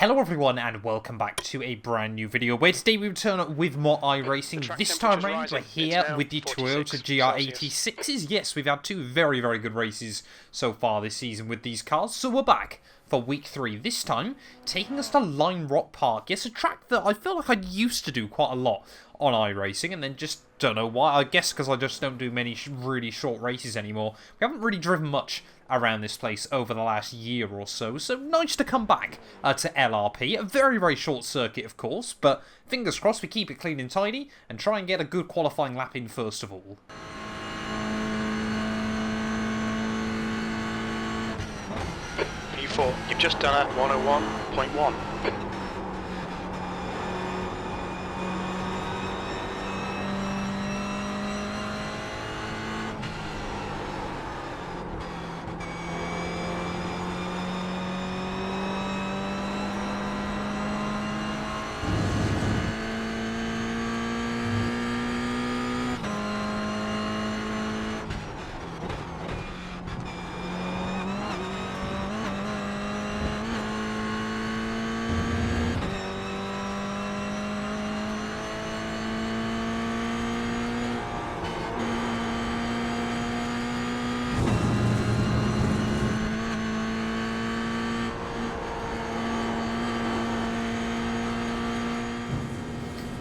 Hello everyone and welcome back to a brand new video where today we return with more iRacing. This time around we're here with the Toyota GR86s. Yes, we've had two very good races so far this season with these cars, so we're back for week 3. This time taking us to Lime Rock Park. Yes, a track that I feel like I used to do quite a lot on iRacing and then just don't know why. I guess because I just don't do many really short races anymore. We haven't really driven much around this place over the last year or so, so nice to come back to LRP. A very short circuit, of course, but fingers crossed we keep it clean and tidy and try and get a good qualifying lap in first of all. P4, you've just done a 101.1.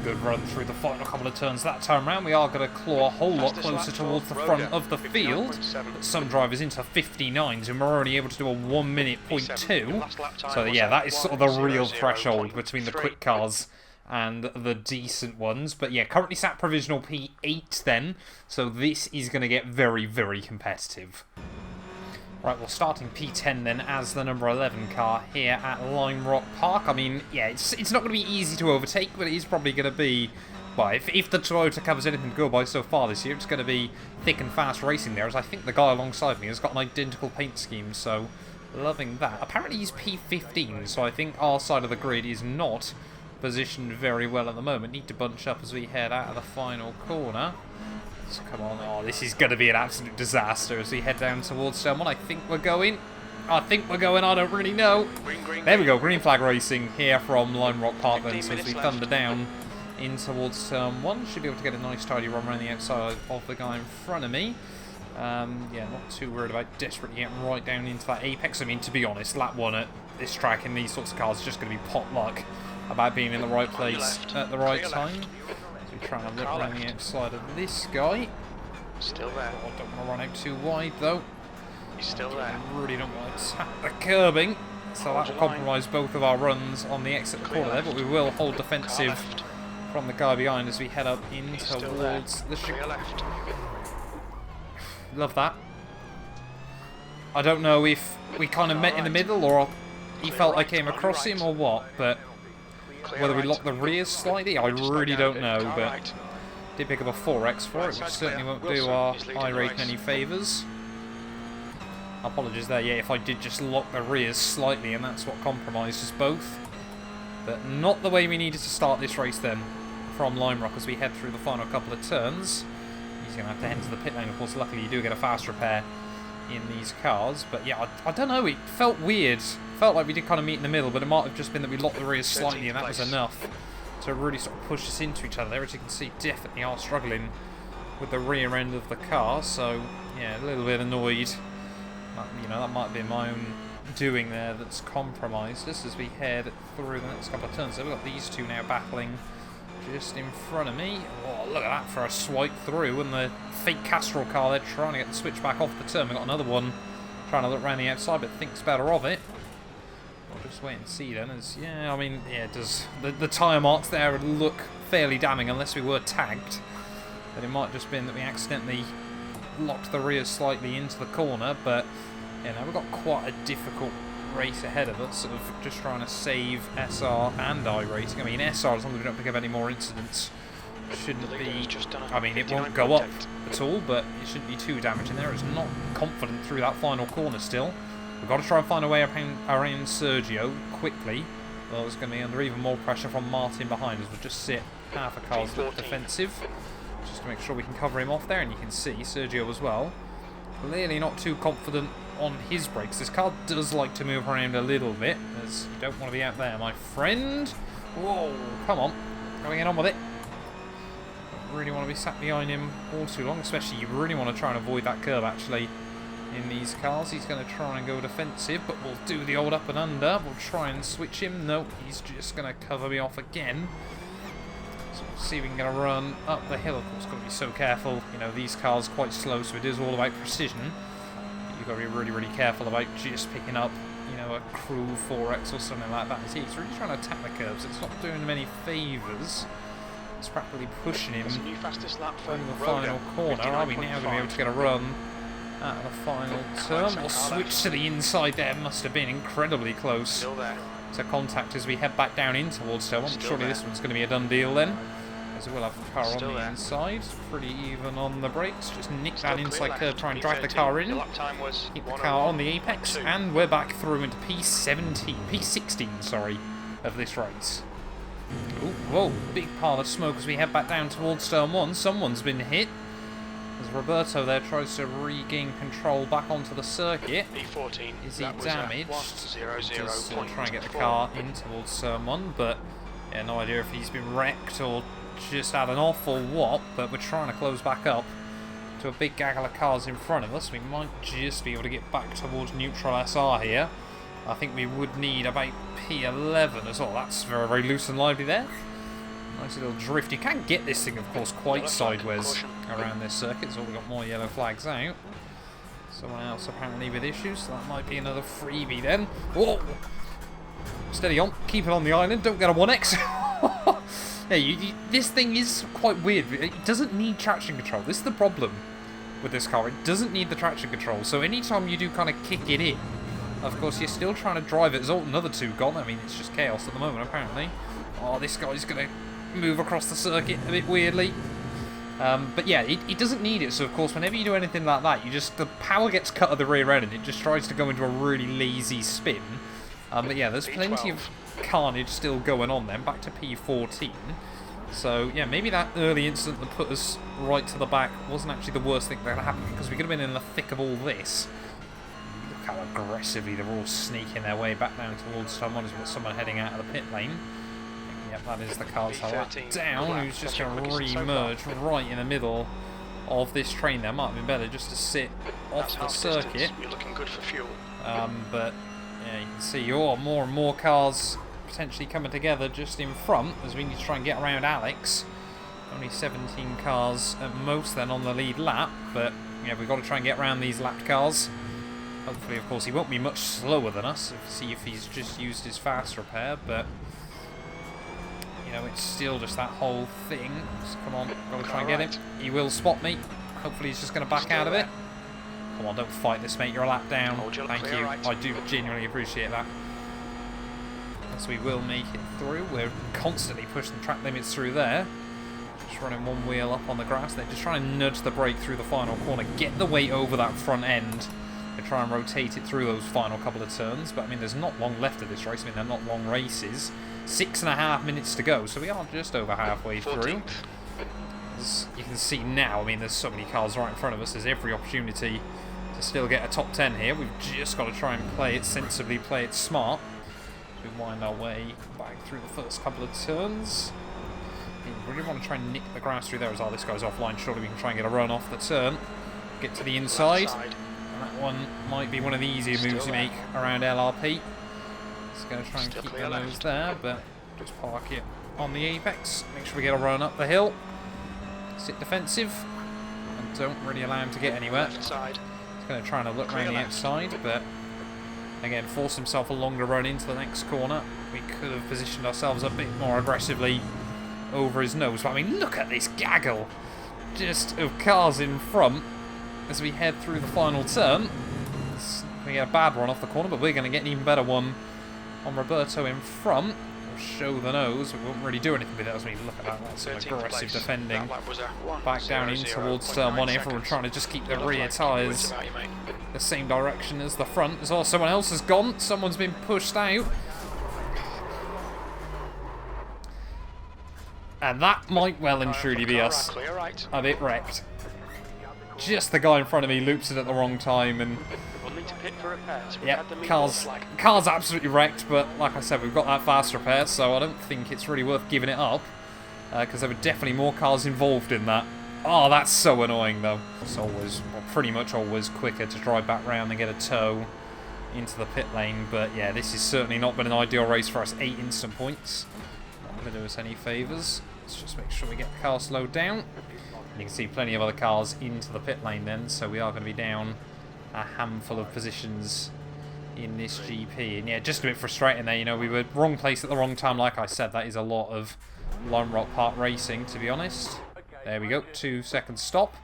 Good run through the final couple of turns that time round. We are going to claw a whole lot closer towards the front of the field. But some drivers into 59s and we're already able to do a 1 minute .2. So yeah, that is sort of the real threshold between the quick cars and the decent ones. But yeah, currently sat provisional P8 then. So this is going to get very competitive. Right, well, starting P10 then as the number 11 car here at Lime Rock Park. I mean, yeah, it's not going to be easy to overtake, but it is probably going to be, well, if the Toyota covers anything to go by so far this year, it's going to be thick and fast racing there, as I think the guy alongside me has got an identical paint scheme, so loving that. Apparently he's P15, so I think our side of the grid is not positioned very well at the moment. Need to bunch up as we head out of the final corner. So come on, oh, this is going to be an absolute disaster as we head down towards someone. I think we're going, I don't really know. There we go, green flag racing here from Lime Rock Park then, so as we thunder down in towards turn 1. Should be able to get a nice tidy run around the outside of the guy in front of me. Yeah, not too worried about desperately getting right down into that apex. I mean, to be honest, lap 1 at this track in these sorts of cars is just going to be pot luck about being in the right place at the right time. Trying to look around the outside of this guy. Still there. Oh, I don't want to run out too wide though. He's still there. I really don't want to tap the curbing. So that will compromise both of our runs on the exit corner there, but we will hold defensive from the guy behind as we head up in towards the left. Love that. I don't know if we kind of met in the middle or he felt I came across him or what, but whether we lock the rears slightly, I really don't know, but did pick up a 4X for it, which certainly won't do our iRacing any favours. Apologies there, yeah, if I did just lock the rears slightly, and that's what compromised us both. But not the way we needed to start this race then, from Lime Rock as we head through the final couple of turns. He's going to have to head to the pit lane, of course. Luckily you do get a fast repair in these cars, but yeah, I don't know, it felt weird. Felt like we did kind of meet in the middle, but it might have just been that we locked the rears slightly and that was enough to really sort of push us into each other there. As you can see, definitely are struggling with the rear end of the car, so yeah, a little bit annoyed. You know, that might be my own doing there that's compromised us as we head through the next couple of turns. So we've got these two now battling just in front of me. Oh, look at that for a swipe through, and the fake Castrol car there trying to get the switch back off the turn. We've got another one trying to look around the outside but thinks better of it. We'll just wait and see then, as, yeah, I mean, yeah, does the tyre marks there look fairly damning unless we were tagged. But it might just been that we accidentally locked the rears slightly into the corner, but, you know, we've got quite a difficult race ahead of us, sort of just trying to save SR and iRacing. I mean, SR, as long as we don't pick up any more incidents, shouldn't be, I mean, it won't go up at all, but it shouldn't be too damaging there. It's not confident through that final corner still. We've got to try and find a way around Sergio quickly. Well, it's going to be under even more pressure from Martin behind us. We'll just sit half a car's defensive, just to make sure we can cover him off there. And you can see Sergio as well. Clearly not too confident on his brakes. This car does like to move around a little bit, as you don't want to be out there, my friend. Whoa, come on. Going on with it. Don't really want to be sat behind him all too long, especially you really want to try and avoid that curve, actually, in these cars. He's going to try and go defensive, but we'll do the old up and under. We'll try and switch him. No, he's just going to cover me off again. So we'll see if we can get a run up the hill. Of course, got to be so careful. You know, these cars are quite slow, so it is all about precision. You've got to be really, really careful about just picking up, you know, a crew 4X or something like that. He's really trying to attack the curbs. It's not doing him any favours. It's practically pushing him New fastest lap for in the final corner. Are we now going to be able to get a run out of the final turn? We'll switch to the inside there. Must have been incredibly close to contact as we head back down in towards turn 1. Surely this one's going to be a done deal then, as we'll have the car on the inside. Pretty even on the brakes. Just nick that inside curve, try and drag the car in. Keep the car on the apex, and we're back through into P16, sorry, of this race. Ooh, whoa, big pile of smoke as we head back down towards turn 1. Someone's been hit, as Roberto there tries to regain control back onto the circuit. Is he damaged? Just try and get the car in towards turn 1, but yeah, no idea if he's been wrecked or just had an off or what, but we're trying to close back up to a big gaggle of cars in front of us. We might just be able to get back towards neutral SR here. I think we would need about P11 as well. That's very, very loose and lively there. Nice little drift. You can get this thing, of course, quite sideways around this circuit, so we've got more yellow flags out. Someone else apparently with issues, so that might be another freebie then. Whoa! Steady on. Keep it on the island. Don't get a 1X. Yeah, this thing is quite weird. It doesn't need traction control. This is the problem with this car. It doesn't need the traction control. So anytime you do kind of kick it in, of course, you're still trying to drive it. There's another 2 gone. I mean, it's just chaos at the moment, apparently. Oh, this guy's going to move across the circuit a bit weirdly. But yeah, it doesn't need it. So, of course, whenever you do anything like that, the power gets cut at the rear end and it just tries to go into a really lazy spin. But yeah, there's plenty of carnage still going on then. Back to P14. So, yeah, maybe that early incident that put us right to the back wasn't actually the worst thing that happened, because we could have been in the thick of all this. Look how aggressively they're all sneaking their way back down towards someone. We've got someone heading out of the pit lane. Yep, that is the car down, who's just going to re-emerge right in the middle of this train there. Might have been better just to sit off the circuit. You're looking good for fuel. But yeah, you can see more and more cars potentially coming together just in front, as we need to try and get around Alex. Only 17 cars at most then on the lead lap, but yeah, we've got to try and get around these lapped cars. Hopefully, of course, he won't be much slower than us. See if he's just used his fast repair, but you know, it's still just that whole thing. So come on, got to try and get him. He will spot me. Hopefully he's just going to back out of it. Come on, don't fight this, mate. You're a lap down. Thank you. I do genuinely appreciate that. So we will make it through. We're constantly pushing the track limits through there. Just running one wheel up on the grass. They're just trying to nudge the brake through the final corner. Get the weight over that front end. They try and rotate it through those final couple of turns. But I mean, there's not long left of this race. I mean, they're not long races. 6.5 minutes to go. So we are just over halfway through. As you can see now, I mean, there's so many cars right in front of us. There's every opportunity to still get a top 10 here. We've just got to try and play it sensibly, play it smart. We wind our way back through the first couple of turns. We really want to try and nick the grass through there as well. This goes offline. Surely we can try and get a run off the turn. Get to the inside. And that one might be one of the easier moves you make around LRP. Just going to try and keep the nose there, but just park it on the apex. Make sure we get a run up the hill. Sit defensive. And don't really allow him to get anywhere. He's going to try and look around the outside, but again, force himself a longer run into the next corner. We could have positioned ourselves a bit more aggressively over his nose. But I mean, look at this gaggle just of cars in front as we head through the final turn. We get a bad run off the corner, but we're going to get an even better one on Roberto in front. We'll show the nose. We won't really do anything with it as we look at that. That's some aggressive defending. Back down in towards turn 1. Everyone trying to just keep the rear tyres the same direction as the front. As well, someone else has gone. Someone's been pushed out. And that might well and truly be us. A bit wrecked. Just the guy in front of me loops it at the wrong time, and to pit for repairs. We've Yeah, had the meat car's absolutely wrecked, but like I said, we've got that fast repair, so I don't think it's really worth giving it up, because there were definitely more cars involved in that. Oh, that's so annoying, though. It's always, well, pretty much always quicker to drive back round and get a tow into the pit lane, but yeah, this has certainly not been an ideal race for us. 8 instant points. Not going to do us any favours. Let's just make sure we get the car slowed down. You can see plenty of other cars into the pit lane then, so we are going to be down a handful of positions in this GP. And yeah, just a bit frustrating there, you know, we were wrong place at the wrong time. Like I said, that is a lot of Lime Rock Park racing, to be honest. There we go, 2 seconds stop.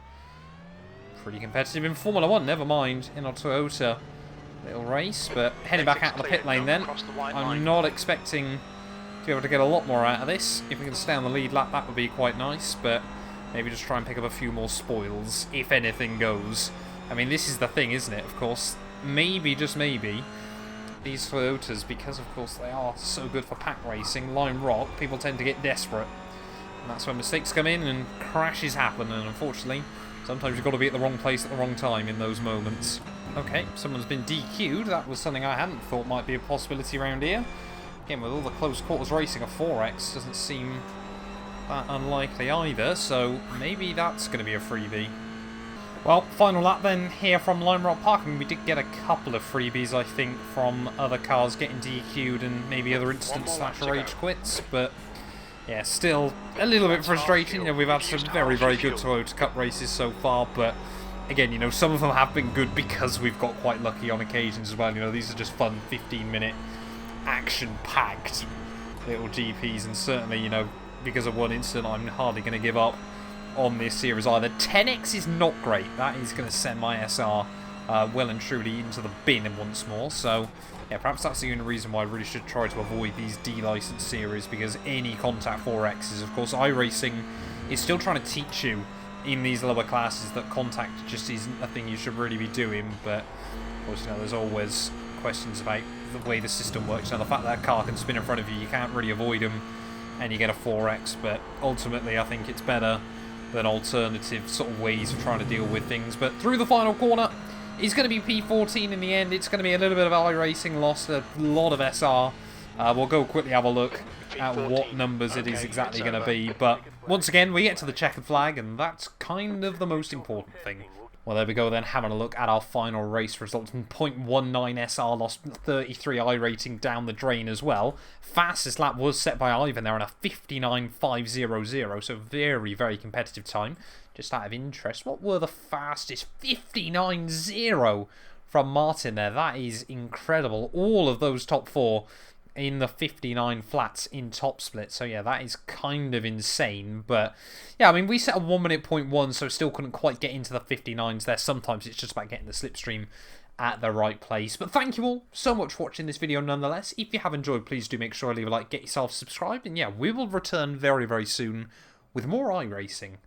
Pretty competitive in Formula 1, never mind in our Toyota little race. But heading back out of the pit lane then, I'm not expecting to be able to get a lot more out of this. If we can stay on the lead lap, that would be quite nice, but maybe just try and pick up a few more spoils, if anything goes. I mean, this is the thing, isn't it? Of course, maybe, just maybe, these Toyotas, because of course they are so good for pack racing, Lime Rock, people tend to get desperate. And that's when mistakes come in and crashes happen, and unfortunately, sometimes you've got to be at the wrong place at the wrong time in those moments. Okay, someone's been DQ'd. That was something I hadn't thought might be a possibility around here. Again, with all the close quarters racing, a 4X doesn't seem that unlikely either, so maybe that's going to be a freebie. Well, final lap then here from Lime Rock Park. I mean, we did get a couple of freebies, I think, from other cars getting DQ'd and maybe other instance / rage quits, but yeah, still a little bit frustrating. You know, we've had some very, very good Toyota Cup races so far, but again, you know, some of them have been good because we've got quite lucky on occasions as well. You know, these are just fun 15-minute action-packed little GPs, and certainly, you know, because of one incident, I'm hardly going to give up on this series either. 10X is not great. That is going to send my SR well and truly into the bin once more. So, yeah, perhaps that's the only reason why I really should try to avoid these D-licensed series, because any contact 4Xs, of course, iRacing is still trying to teach you in these lower classes that contact just isn't a thing you should really be doing. But, of course, you know, there's always questions about the way the system works. Now, the fact that a car can spin in front of you, you can't really avoid them, and you get a 4X, but ultimately I think it's better than alternative sort of ways of trying to deal with things. But through the final corner, it's going to be P14 in the end. It's going to be a little bit of iRacing, lost a lot of SR. We'll go quickly have a look at what numbers it is exactly going to be. But once again, we get to the checkered flag, and that's kind of the most important thing. Well, there we go then, having a look at our final race results. 0.19 SR lost 33 iRating down the drain as well. Fastest lap was set by Ivan there on a 59.500, so very, very competitive time. Just out of interest, what were the fastest? 59.0 from Martin there. That is incredible. All of those top 4 in the 59 flats in top split. So yeah, that is kind of insane. But yeah, I mean, we set a 1 minute point 1, so still couldn't quite get into the 59s there. Sometimes it's just about getting the slipstream at the right place. But thank you all so much for watching this video nonetheless. If you have enjoyed, please do make sure to leave a like, get yourself subscribed, and yeah, we will return very, very soon with more iRacing.